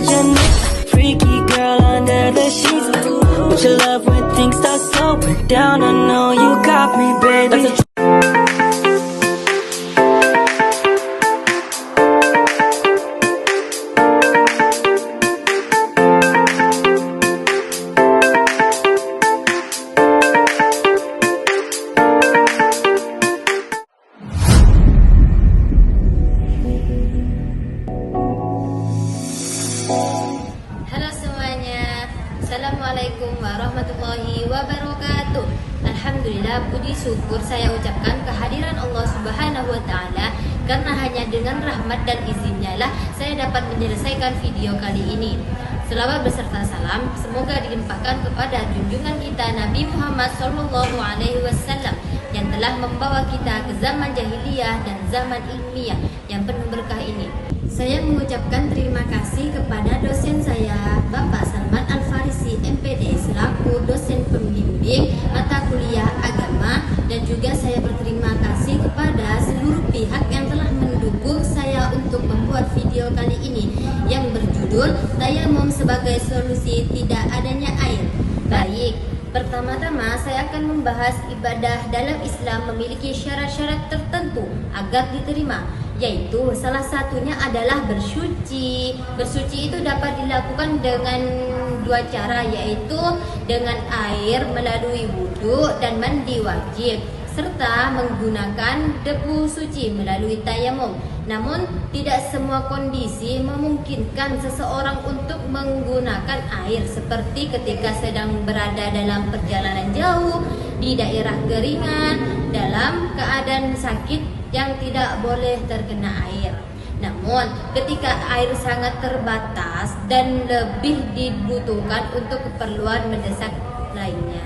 imagine it. Freaky girl under the sheets. But you love when things start slowing down. I know you got me, baby. Halo semuanya, Assalamualaikum warahmatullahi wabarakatuh. Alhamdulillah, puji syukur saya ucapkan kehadiran Allah Subhanahu wa Ta'ala, karena hanya dengan rahmat dan izinnya lah saya dapat menyelesaikan video kali ini. Selawat beserta salam semoga dilimpahkan kepada junjungan kita Nabi Muhammad SAW yang telah membawa kita ke zaman jahiliyah dan zaman ilmiah yang penuh berkah ini. Saya mengucapkan terima kasih kepada dosen saya, Bapak Salman Al-Farisi MPD, selaku dosen pembimbing mata kuliah agama, dan juga saya berterima kasih kepada seluruh pihak yang telah mendukung saya untuk membuat video kali ini yang berjudul Tayamum sebagai solusi tidak adanya air. Baik, pertama-tama saya akan membahas ibadah dalam Islam memiliki syarat-syarat tertentu agar diterima, yaitu salah satunya adalah bersuci. Bersuci itu dapat dilakukan dengan dua cara, yaitu dengan air melalui wudhu dan mandi wajib, serta menggunakan debu suci melalui tayamum. Namun tidak semua kondisi memungkinkan seseorang untuk menggunakan air, seperti ketika sedang berada dalam perjalanan jauh, di daerah keringan, dalam keadaan sakit yang tidak boleh terkena air. Namun ketika air sangat terbatas dan lebih dibutuhkan untuk keperluan mendesak lainnya,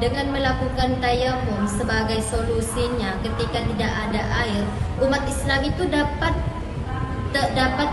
dengan melakukan tayamum sebagai solusinya ketika tidak ada air, umat Islam itu dapat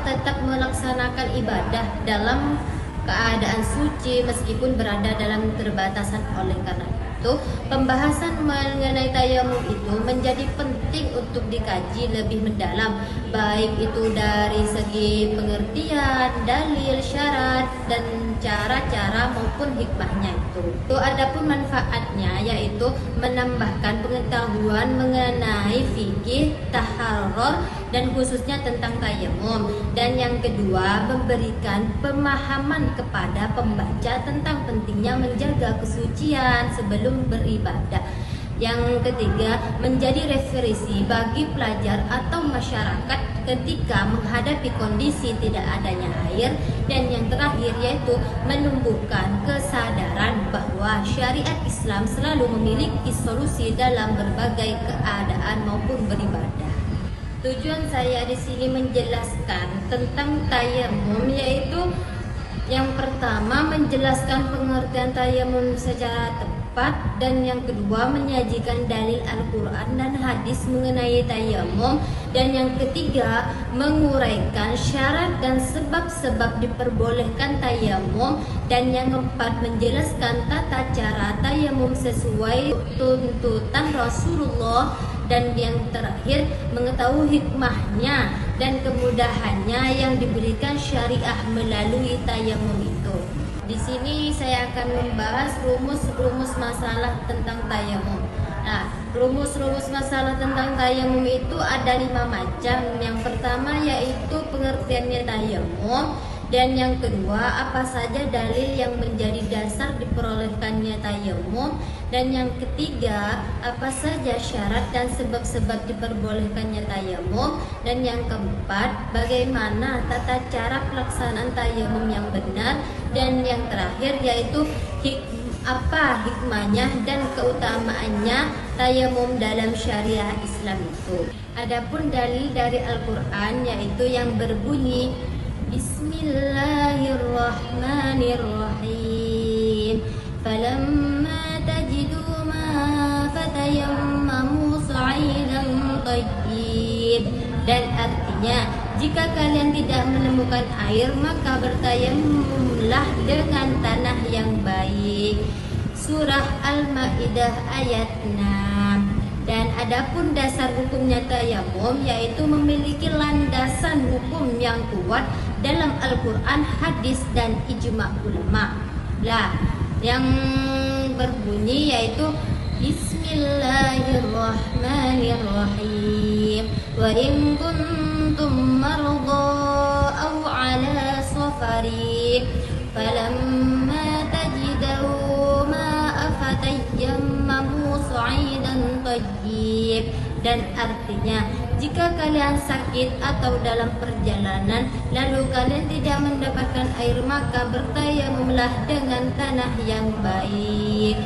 tetap melaksanakan ibadah dalam keadaan suci meskipun berada dalam keterbatasan. Oleh karena itu, pembahasan mengenai tayamum itu menjadi penting untuk dikaji lebih mendalam, baik itu dari segi pengertian, dalil, syarat, dan cara-cara maupun hikmahnya itu. Adapun manfaatnya yaitu menambahkan pengetahuan mengenai fikih, taharrur, dan khususnya tentang tayamum. Dan yang kedua, memberikan pemahaman kepada pembaca tentang pentingnya menjaga kesucian sebelum beribadah. Yang ketiga, menjadi referensi bagi pelajar atau masyarakat ketika menghadapi kondisi tidak adanya air. Dan yang terakhir yaitu menumbuhkan kesadaran bahwa syariat Islam selalu memiliki solusi dalam berbagai keadaan maupun beribadah. Tujuan saya di sini menjelaskan tentang tayamum, yaitu yang pertama menjelaskan pengertian tayamum secara tepat, dan yang kedua menyajikan dalil Al-Quran dan hadis mengenai tayamum, dan yang ketiga menguraikan syarat dan sebab-sebab diperbolehkan tayamum, dan yang keempat menjelaskan tata cara tayamum sesuai tuntutan Rasulullah, dan yang terakhir mengetahui hikmahnya dan kemudahannya yang diberikan syariah melalui tayamum itu. Di sini saya akan membahas rumus-rumus masalah tentang tayamum. Nah, rumus-rumus masalah tentang tayamum itu ada 5 macam. Yang pertama yaitu pengertiannya tayamum, dan yang kedua apa saja dalil yang menjadi dasar diperolehkannya tayamum, dan yang ketiga apa saja syarat dan sebab-sebab diperbolehkannya tayamum, dan yang keempat bagaimana tata cara pelaksanaan tayamum yang benar, dan yang terakhir yaitu apa hikmahnya dan keutamaannya tayamum dalam syariah Islam itu. Adapun dalil dari Al-Quran yaitu yang berbunyi Bismillahirrahmanirrahim. Falamma tajidu ma fatayammamu sa'idan tayyib. Dan artinya, jika kalian tidak menemukan air, maka bertayamumlah dengan tanah yang baik. Surah Al-Maidah ayat 6. Dan adapun dasar hukumnya tayamum yaitu memiliki landasan hukum yang kuat dalam Al-Quran, hadis, dan ijma ulama. Lah, yang berbunyi yaitu Bismillahirrahmanirrahim. Wa in kuntum marda aw ala safari falamma tajidu ma'a fatayammamu sa'idan tayyib. Dan artinya, jika kalian sakit atau dalam perjalanan lalu kalian tidak mendapatkan air, maka bertayamumlah dengan tanah yang baik.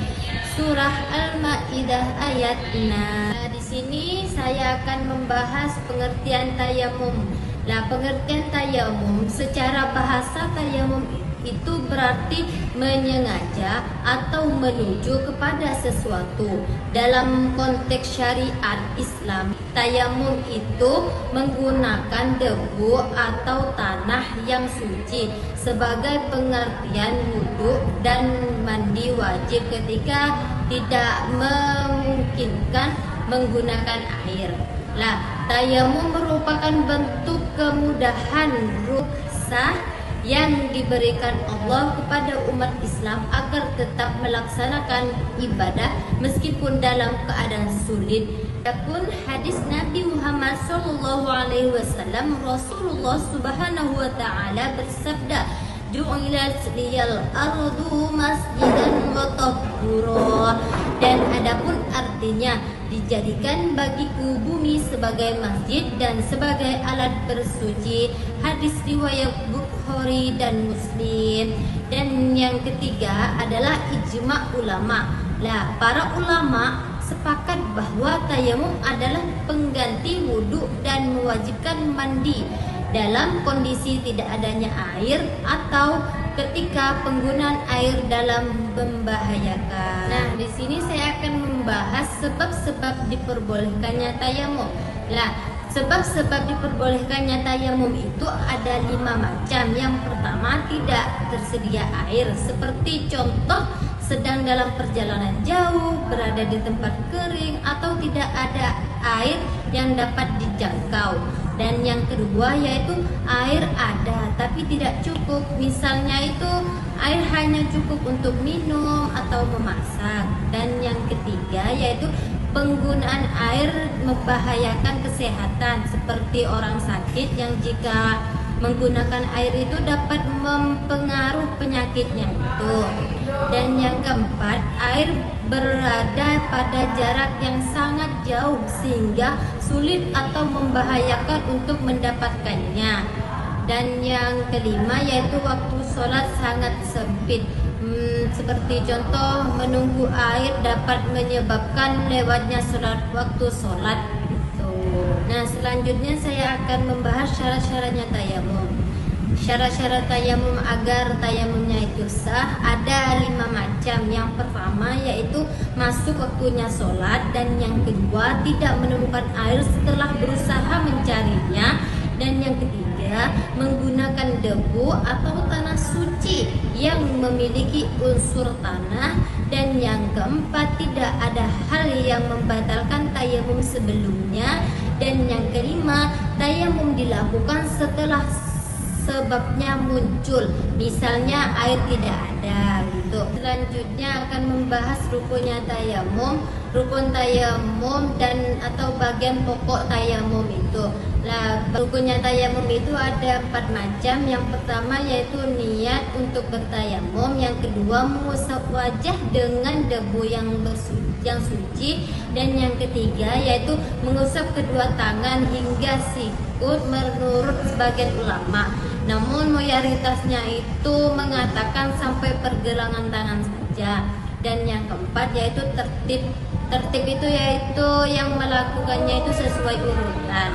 Surah Al-Maidah ayat 6. Nah, di sini saya akan membahas pengertian tayamum. Nah, pengertian tayamum secara bahasa, tayamum itu berarti menyengaja atau menuju kepada sesuatu. Dalam konteks syariat Islam, tayamum itu menggunakan debu atau tanah yang suci sebagai pengertian wudhu dan mandi wajib ketika tidak memungkinkan menggunakan air. Lah, tayamum merupakan bentuk kemudahan rukhsah yang diberikan Allah kepada umat Islam agar tetap melaksanakan ibadah meskipun dalam keadaan sulit. Adapun hadis Nabi Muhammad SAW, Rasulullah Subhanahu wa taala bersabda, "Ju'ilat liyal ardu masjidan wa tahura." Dan adapun artinya, dijadikan bagiku bumi sebagai masjid dan sebagai alat bersuci. Hadis riwayat Bukhari dan Muslim. Dan yang ketiga adalah ijma ulama. Lah, para ulama sepakat bahwa tayamum adalah pengganti wudhu dan mewajibkan mandi dalam kondisi tidak adanya air atau ketika penggunaan air dalam membahayakan. Nah, di sini saya akan membahas sebab-sebab diperbolehkannya tayamum. Lah, sebab-sebab diperbolehkannya tayamum itu ada 5 macam. Yang pertama, tidak tersedia air, seperti contoh sedang dalam perjalanan jauh, berada di tempat kering, atau tidak ada air yang dapat dijangkau. Dan yang kedua yaitu air ada tapi tidak cukup. Misalnya itu air hanya cukup untuk minum atau memasak. Dan yang ketiga yaitu penggunaan air membahayakan kesehatan, seperti orang sakit yang jika menggunakan air itu dapat mempengaruhi penyakitnya itu. Dan yang keempat, air berada pada jarak yang sangat jauh sehingga sulit atau membahayakan untuk mendapatkannya. Dan yang kelima yaitu waktu sholat sangat sempit. Seperti contoh, menunggu air dapat menyebabkan lewatnya waktu sholat gitu. Nah, selanjutnya saya akan membahas syarat-syaratnya tayamum. Syarat-syarat tayamum agar tayamumnya itu sah ada 5 macam. Yang pertama yaitu masuk waktunya sholat. Dan yang kedua, tidak menemukan air setelah berusaha mencarinya. Dan yang ketiga, menggunakan debu atau tanah suci yang memiliki unsur tanah. Dan yang keempat, tidak ada hal yang membatalkan tayamum sebelumnya. Dan yang kelima, tayamum dilakukan setelah sebabnya muncul, misalnya air tidak ada gitu. Selanjutnya akan membahas rukunnya tayamum, rukun tayamum dan atau bagian pokok tayamum itu. Lah, rukunnya tayamum itu ada 4 macam. Yang pertama yaitu niat untuk bertayamum, yang kedua mengusap wajah dengan debu yang suci, dan yang ketiga yaitu mengusap kedua tangan hingga sikut menurut sebagian ulama. Namun mayoritasnya itu mengatakan sampai pergelangan tangan saja. Dan yang keempat yaitu tertib. Tertib itu yaitu yang melakukannya itu sesuai urutan.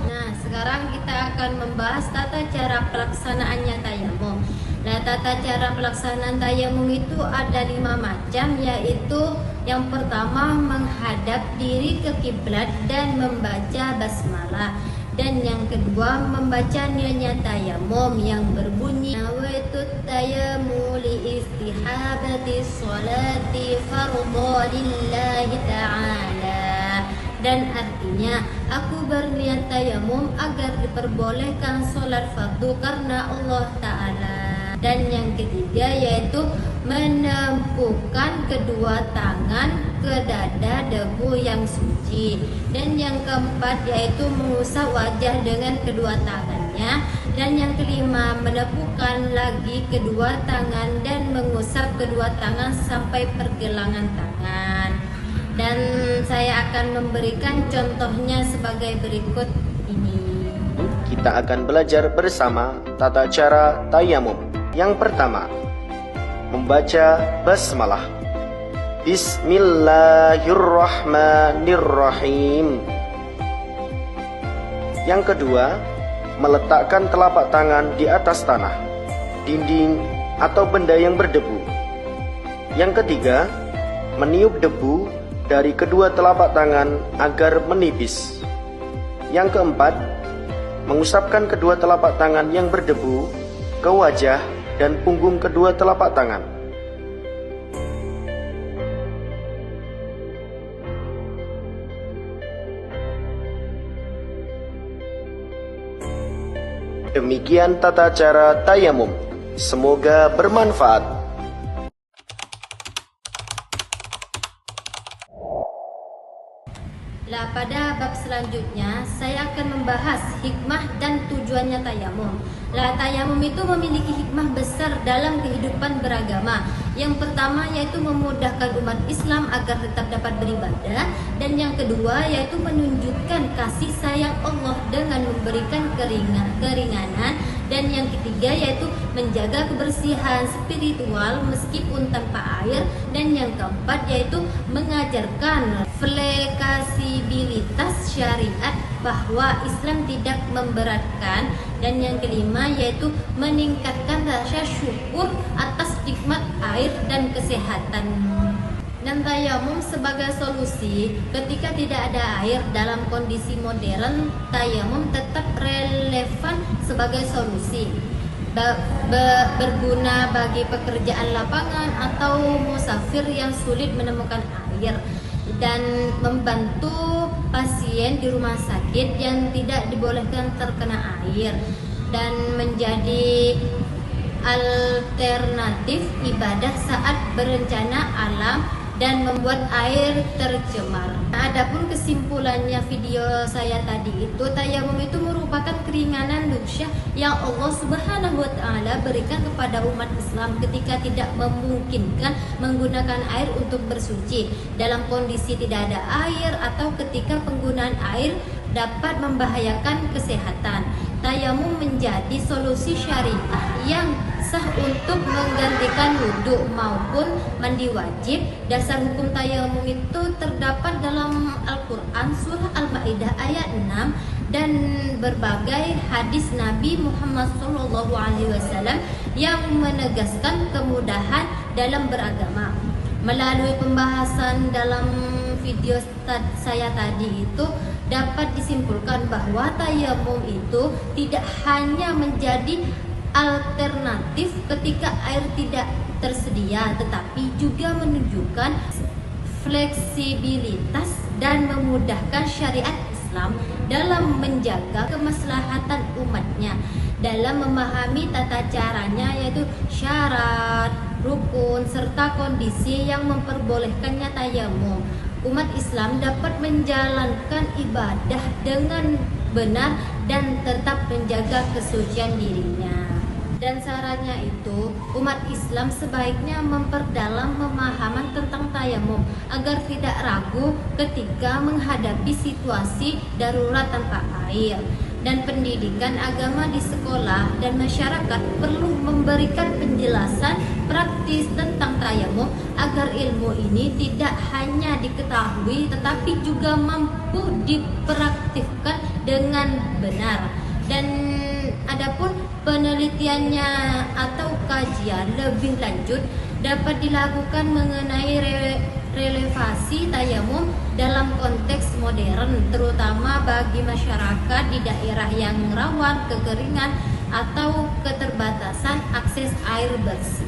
Nah, sekarang kita akan membahas tata cara pelaksanaannya tayamum. Nah, tata cara pelaksanaan tayamum itu ada 5 macam, yaitu yang pertama menghadap diri ke kiblat dan membaca basmalah. Dan yang kedua membaca niatnya tayamum yang berbunyi nawaitu tayammum li istihabati sholati fardhu lillahi ta'ala. dan artinya aku berniat tayamum agar diperbolehkan sholat fardu karena Allah Ta'ala. Dan yang ketiga yaitu menempukkan kedua tangan ke dada debu yang suci. Dan yang keempat yaitu mengusap wajah dengan kedua tangannya. Dan yang kelima menepukkan lagi kedua tangan dan mengusap kedua tangan sampai pergelangan tangan. Dan saya akan memberikan contohnya sebagai berikut ini. Kita akan belajar bersama tata cara tayamum. Yang pertama, membaca basmalah. Bismillahirrahmanirrahim. Yang kedua, meletakkan telapak tangan di atas tanah, dinding, atau benda yang berdebu. Yang ketiga, meniup debu dari kedua telapak tangan agar menipis. Yang keempat, mengusapkan kedua telapak tangan yang berdebu ke wajah dan punggung kedua telapak tangan. Demikian tata cara tayamum. Semoga bermanfaat. Pada bab selanjutnya saya akan membahas hikmah dan tujuannya tayamum. Tayamum itu memiliki hikmah besar dalam kehidupan beragama. Yang pertama yaitu memudahkan umat Islam agar tetap dapat beribadah, dan yang kedua yaitu menunjukkan kasih sayang Allah dengan memberikan keringanan, dan yang ketiga yaitu menjaga kebersihan spiritual meskipun tanpa air, dan yang keempat yaitu mengajarkan fleksibilitas syariat bahwa Islam tidak memberatkan, dan yang kelima yaitu meningkatkan rasa syukur atas nikmat air dan kesehatan. Dan tayamum sebagai solusi ketika tidak ada air dalam kondisi modern, tayamum tetap relevan sebagai solusi. Berguna bagi pekerjaan lapangan atau musafir yang sulit menemukan air, dan membantu pasien di rumah sakit yang tidak dibolehkan terkena air, dan menjadi alternatif ibadah saat berencana alam dan membuat air tercemar. Adapun kesimpulannya video saya tadi itu, tayamum itu merupakan keringanan dosa yang Allah Subhanahu wa taala berikan kepada umat Islam ketika tidak memungkinkan menggunakan air untuk bersuci, dalam kondisi tidak ada air atau ketika penggunaan air dapat membahayakan kesehatan. Tayamum menjadi solusi syariah yang sah untuk menggantikan wudhu maupun mandi wajib. Dasar hukum tayamum itu terdapat dalam Al-Quran surah Al-Ma'idah ayat 6 dan berbagai hadis Nabi Muhammad SAW yang menegaskan kemudahan dalam beragama. Melalui pembahasan dalam video saya tadi itu, dapat disimpulkan bahwa tayamum itu tidak hanya menjadi alternatif ketika air tidak tersedia, tetapi juga menunjukkan fleksibilitas dan memudahkan syariat Islam dalam menjaga kemaslahatan umatnya. Dalam memahami tata caranya, yaitu syarat, rukun, serta kondisi yang memperbolehkannya tayamum, umat Islam dapat menjalankan ibadah dengan benar dan tetap menjaga kesucian dirinya. Dan sarannya itu, umat Islam sebaiknya memperdalam pemahaman tentang tayamum agar tidak ragu ketika menghadapi situasi darurat tanpa air. Dan pendidikan agama di sekolah dan masyarakat perlu memberikan penjelasan praktis tentang tayamum agar ilmu ini tidak hanya diketahui tetapi juga mampu dipraktikkan dengan benar. Dan adapun penelitiannya atau kajian lebih lanjut dapat dilakukan mengenai relevasi tayamum dalam konteks modern, terutama bagi masyarakat di daerah yang rawan kekeringan atau keterbatasan akses air bersih.